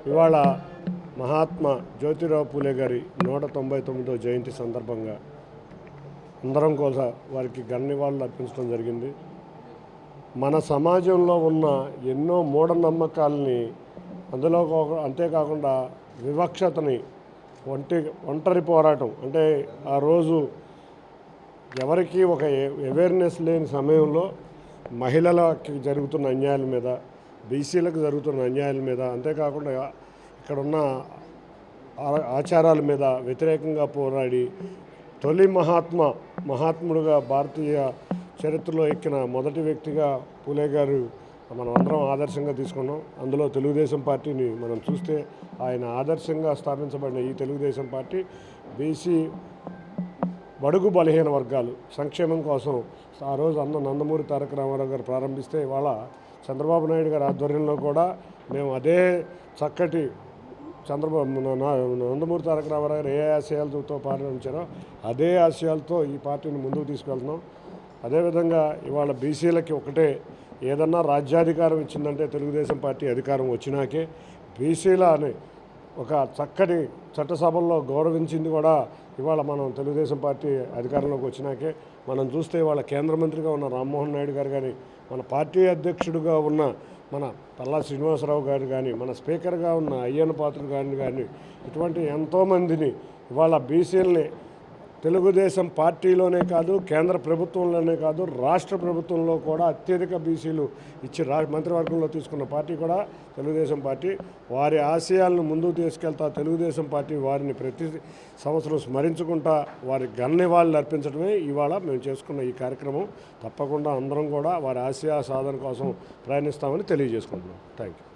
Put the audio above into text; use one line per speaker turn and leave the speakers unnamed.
ఇవాళ మహాత్మా జ్యోతిరావు పూలే గారి 199వ జయంతి సందర్భంగా అందరం కోసం వారికి ఘన నివాళులు అర్పించడం జరిగింది. మన సమాజంలో ఉన్న ఎన్నో మూఢనమ్మకాలని అందులో అంతేకాకుండా వివక్షతని ఒంటరి పోరాటం అంటే ఆ రోజు ఎవరికి ఒక అవేర్నెస్ లేని సమయంలో మహిళలకి జరుగుతున్న అన్యాయాల మీద, బీసీలకు జరుగుతున్న అన్యాయాల మీద, అంతేకాకుండా ఇక్కడున్న ఆచారాల మీద వ్యతిరేకంగా పోరాడి తొలి మహాత్ముడుగా భారతీయ చరిత్రలో ఎక్కిన మొదటి వ్యక్తిగా పూలే గారు మనం అందరం ఆదర్శంగా తీసుకున్నాం. అందులో తెలుగుదేశం పార్టీని మనం చూస్తే ఆయన ఆదర్శంగా స్థాపించబడిన ఈ తెలుగుదేశం పార్టీ బీసీ బడుగు బలహీన వర్గాలు సంక్షేమం కోసం ఆ రోజు నందమూరి తారక రామారావు గారు ప్రారంభిస్తే ఇవాళ చంద్రబాబు నాయుడు గారి ఆధ్వర్యంలో కూడా మేము అదే చక్కటి నందమూరి తారక రామారావు గారు ఏ ఆశయాలతో ప్రారంభించారో అదే ఆశయాలతో ఈ పార్టీని ముందుకు తీసుకెళ్తున్నాం. అదేవిధంగా ఇవాళ బీసీలకి ఒకటే, ఏదన్నా రాజ్యాధికారం ఇచ్చిందంటే తెలుగుదేశం పార్టీ అధికారం వచ్చినాకే. బీసీలని ఒక చక్కటి చట్టసభల్లో గౌరవించింది కూడా ఇవాళ మనం తెలుగుదేశం పార్టీ అధికారంలోకి వచ్చినాకే. మనం చూస్తే ఇవాళ కేంద్ర మంత్రిగా ఉన్న రామ్మోహన్ నాయుడు గారు కానీ, మన పార్టీ అధ్యక్షుడిగా ఉన్న మన పల్లా శ్రీనివాసరావు గారు కానీ, మన స్పీకర్గా ఉన్న అయ్యన్న పాత్రుడు గారిని కానీ, ఇటువంటి ఎంతోమందిని ఇవాళ బీసీలని తెలుగుదేశం పార్టీలోనే కాదు, కేంద్ర ప్రభుత్వంలోనే కాదు, రాష్ట్ర ప్రభుత్వంలో కూడా అత్యధిక బీసీలు ఇచ్చి మంత్రివర్గంలో తీసుకున్న పార్టీ కూడా తెలుగుదేశం పార్టీ. వారి ఆశయాలను ముందుకు తీసుకెళ్తా తెలుగుదేశం పార్టీ వారిని ప్రతి సంవత్సరం స్మరించుకుంటా వారి ఘన నివాళులు అర్పించడమే ఇవాళ మేము చేసుకున్న ఈ కార్యక్రమం. తప్పకుండా అందరం కూడా వారి ఆశయ సాధన కోసం ప్రయాణిస్తామని తెలియజేసుకుంటున్నాం. Thank you.